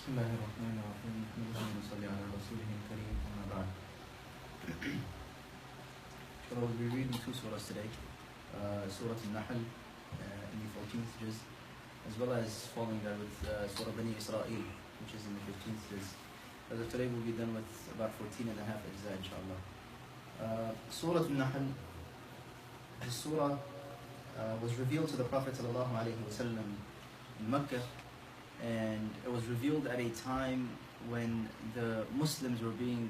بسم الله الرحمن الرحيم اللهم صل على رسوله الكريم أما بعد. So we'll be reading two surahs today, Surah Al-Nahl in the 14th juz, as well as following that with Surah Bani Israel, which is in the 15th juz. As of today we'll be done with about 14 and a half ajza, inshallah. Surah Al-Nahl, this surah was revealed to the Prophet ﷺ in Mecca, and it was revealed at a time when the Muslims were being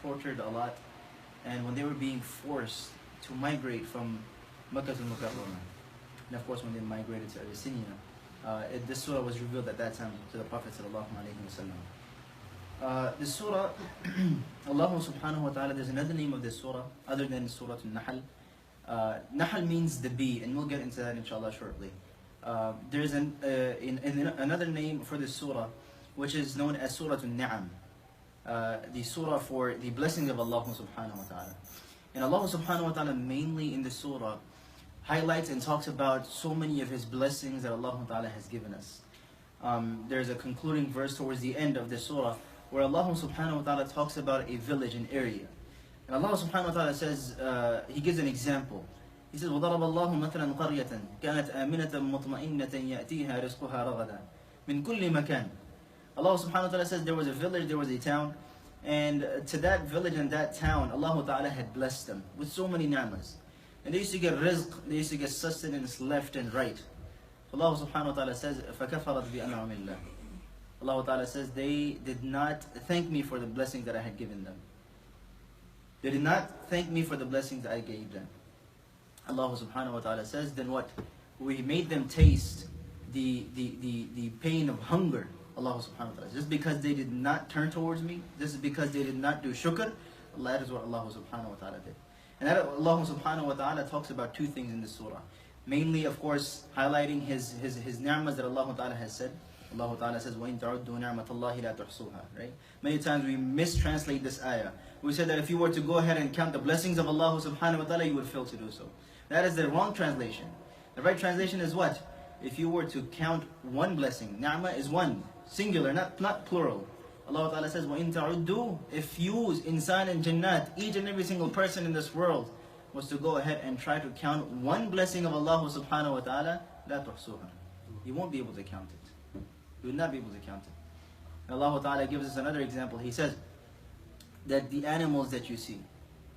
tortured a lot, and when they were being forced to migrate from Mecca to Mukarramah. And of course when they migrated to Abyssinia, this surah was revealed at that time to the Prophet ﷺ. This surah, Allah subhanahu wa ta'ala, there's another name of this surah other than Surah Al-Nahl. Nahl means the bee, and we'll get into that inshallah shortly. There's another name for this surah, which is known as Surah Al-Ni'am, the surah for the blessings of Allah subhanahu wa ta'ala. And Allah subhanahu wa ta'ala mainly in this surah highlights and talks about so many of His blessings that Allah ta'ala has given us. There's a concluding verse towards the end of this surah where Allah subhanahu wa ta'ala talks about a village, an area. And Allah subhanahu wa ta'ala says, He gives an example. He says, وَضَرَبَ اللَّهُ مَثَلًا قَرْيَةً كَانَتْ آمِنَةً مُطْمَئِنَّةً يَأْتِيهَا رِزْقُهَا رَغَدًا مِنْ كُلِّ مَكَانٍ. Allah subhanahu wa ta'ala says there was a village, there was a town, and to that village and that town, Allah ta'ala had blessed them with so many ni'mas. And they used to get rizq, they used to get sustenance left and right. Allah subhanahu wa ta'ala says, فَكَفَرَتْ بِأَنْعُمِ اللَّهِ. Allah ta'ala says, they did not thank me for the blessings that I had given them. They did not thank me for the blessings that I gave them. Allah subhanahu wa ta'ala says, then what? We made them taste the pain of hunger. Allah subhanahu wa ta'ala. Just because they did not turn towards me, just because they did not do shukr, that is what Allah subhanahu wa ta'ala did. And that Allah subhanahu wa ta'ala talks about two things in this surah. Mainly, of course, highlighting His ni'mas that Allah ta'ala has said. Allah ta'ala says, وَإِن تَعُدُّوا نِعْمَةَ اللَّهِ لَا تُحْصُوهَا. Right? Many times we mistranslate this ayah. We said that if you were to go ahead and count the blessings of Allah subhanahu wa ta'ala, you would fail to do so. That is the wrong translation. The right translation is what? If you were to count one blessing, ni'mah is one, singular, not plural. Allah ta'ala says, وَإِن تَعُدُّوا. If you, insan and jannat, each and every single person in this world was to go ahead and try to count one blessing of Allah subhanahu wa ta'ala, لَا تُحْصُوهَا. You won't be able to count it. You will not be able to count it. And Allah ta'ala gives us another example. He says that the animals that you see,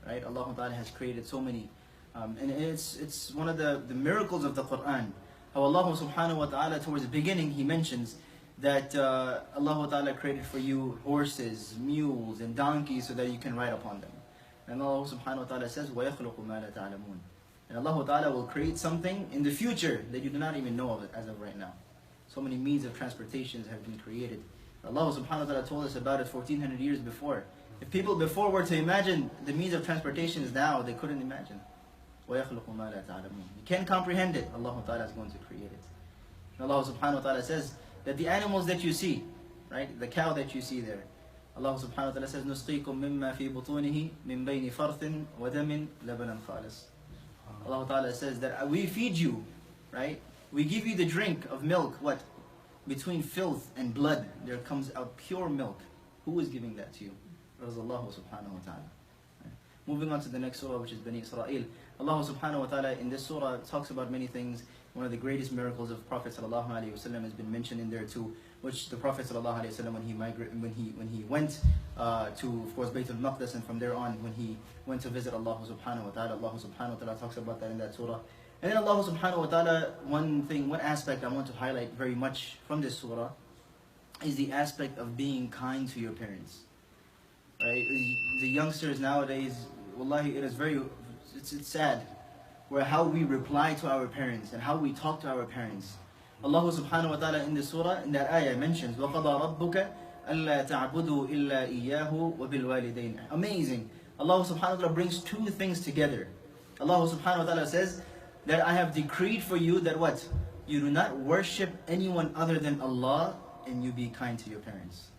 right? Allah ta'ala has created so many. And it's one of the miracles of the Quran. How Allah subhanahu wa ta'ala towards the beginning He mentions that Allah ta'ala created for you horses, mules and donkeys so that you can ride upon them. And Allah subhanahu wa ta'ala says, وَيَخْلُقُ مَا لَا تَعْلَمُونَ. And Allah ta'ala will create something in the future that you do not even know of it as of right now. So many means of transportations have been created. Allah subhanahu wa ta'ala told us about it 1400 years before. If people before were to imagine the means of transportations now, they couldn't imagine. وَيَخْلُقُ مَا لَا تَعْلَمُونَ. You can't comprehend it. Allah ta'ala is going to create it. And Allah subhanahu wa ta'ala says that the animals that you see, right, the cow that you see there, Allah subhanahu wa ta'ala says, نُسْقِيكُم مِمَّا فِي بُطُونِهِ مِن بَيْنِ فَرْثٍ وَدَمٍ لَبَنًا خَالِصٍ. Allah ta'ala says that we feed you, right? We give you the drink of milk, what? Between filth and blood, there comes out pure milk. Who is giving that to you? It is Allah subhanahu wa ta'ala. Moving on to the next surah, which is Bani Israel. Allah subhanahu wa ta'ala in this surah talks about many things. One of the greatest miracles of Prophet sallallahu alaihi wasallam has been mentioned in there too, which the Prophet sallallahu alaihi wasallam when he went to, of course, Bayt al-Maqdis, and from there on when he went to visit Allah subhanahu wa ta'ala, Allah subhanahu wa ta'ala talks about that in that surah. And then Allah subhanahu wa ta'ala, one aspect I want to highlight very much from this surah is the aspect of being kind to your parents. Right? The youngsters nowadays, wallahi, it's sad where how we reply to our parents and how we talk to our parents. Allah subhanahu wa ta'ala in this surah, in that ayah mentions, وَقَضَى رَبُّكَ أَلَّا تَعْبُدُوا إِلَّا إِيَّاهُ وَبِالْوَالِدَيْنِ. Amazing. Allah subhanahu wa ta'ala brings two things together. Allah subhanahu wa ta'ala says that I have decreed for you that what? You do not worship anyone other than Allah, and you be kind to your parents.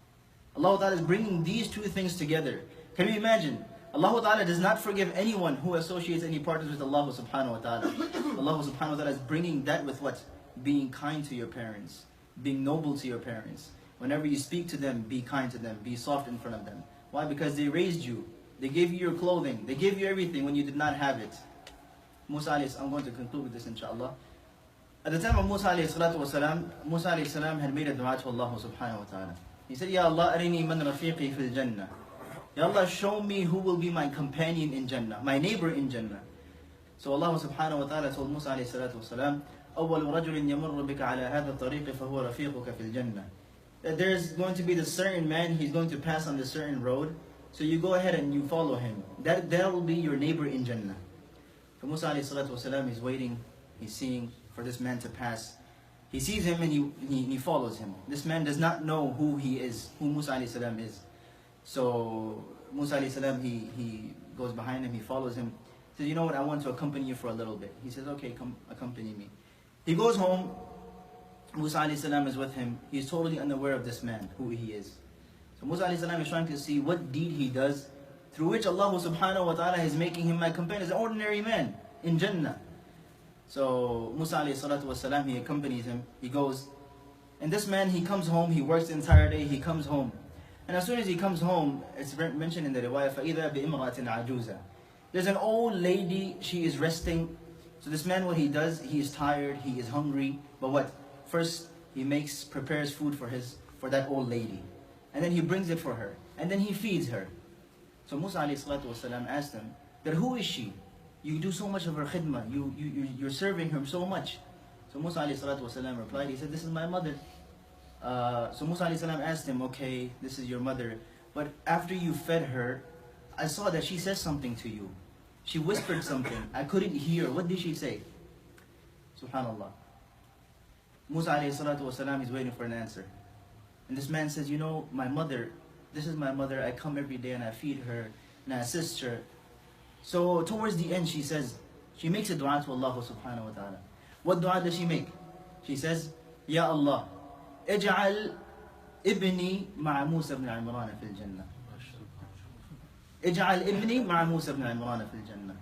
Allah ta'ala is bringing these two things together. Can you imagine? Allah ta'ala does not forgive anyone who associates any partners with Allah subhanahu wa ta'ala. Allah subhanahu wa ta'ala is bringing that with what? Being kind to your parents, being noble to your parents, Whenever you speak to them, be kind to them, be soft in front of them. Why? Because they raised you. They gave you your clothing. They gave you everything when you did not have it. Musa alayhi, I'm going to conclude with this inshallah. At the time of Musa alayhi salatu wasalam, Musa alayhi salam had made a dua to Allah subhanahu wa ta'ala. He said, Ya Allah, arini man rafiqi fil jannah. Ya Allah, show me who will be my companion in Jannah, my neighbor in Jannah. So Allah subhanahu wa ta'ala told Musa alayhi salatu wasalam, أول رجل يمر بك على هذا الطريق فهو رفيقك في الجنة. That there's going to be this certain man, he's going to pass on this certain road. So you go ahead and you follow him. That will be your neighbor in Jannah. So Musa alayhi salatu wasalam is waiting, he's seeing for this man to pass. He sees him and he follows him. This man does not know who he is, who Musa alayhi salam is. So Musa alayhi salam, he goes behind him, he follows him. He says, you know what, I want to accompany you for a little bit. He says, okay, come accompany me. He goes home, Musa alayhi salam is with him. He's totally unaware of this man, who he is. So Musa alayhi salam is trying to see what deed he does, through which Allah subhanahu wa ta'ala is making him my companion, as an ordinary man in Jannah. So Musa alayhi salatu wasalam, he accompanies him, he goes. And this man, he comes home, he works the entire day, he comes home. And as soon as he comes home, it's mentioned in the riwayah, فَإِذَا بِإِمْرَأَةٍ عَجُوزًا. There's an old lady, she is resting. So this man, what he does, he is tired, he is hungry. But what? First, he prepares food for that old lady. And then he brings it for her. And then he feeds her. So Musa alayhi salatu wasalam asked him, that who is she? You do so much of her khidmah, you're serving her so much. So Musa alayhi salatu wasalam replied, he said, this is my mother. So Musa alayhi salam asked him, okay, this is your mother. But after you fed her, I saw that she says something to you. She whispered something. I couldn't hear. What did she say? Subhanallah. Musa alayhi salatu wasalam is waiting for an answer. And this man says, you know, my mother, this is my mother. I come every day and I feed her and I assist her. So towards the end, she says, she makes a dua to Allah subhanahu wa ta'ala. What dua does she make? She says, Ya Allah, اجعل ابني مع موسى بن عمران في الجنة. اجعل ابني مع موسى بن عمران في الجنة.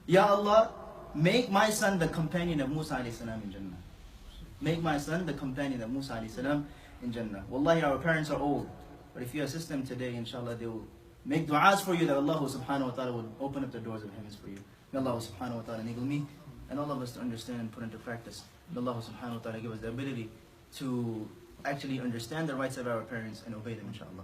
Ya Allah, make my son the companion of Musa alayhi salam in Jannah. Make my son the companion of Musa alayhi salam in Jannah. Wallahi, our parents are old. But if you assist them today, inshallah, they will make du'as for you that Allah subhanahu wa ta'ala will open up the doors of heavens for you. May Allah subhanahu wa ta'ala enable me and all of us to understand and put into practice. May Allah subhanahu wa ta'ala give us the ability to actually understand the rights of our parents and obey them, inshallah.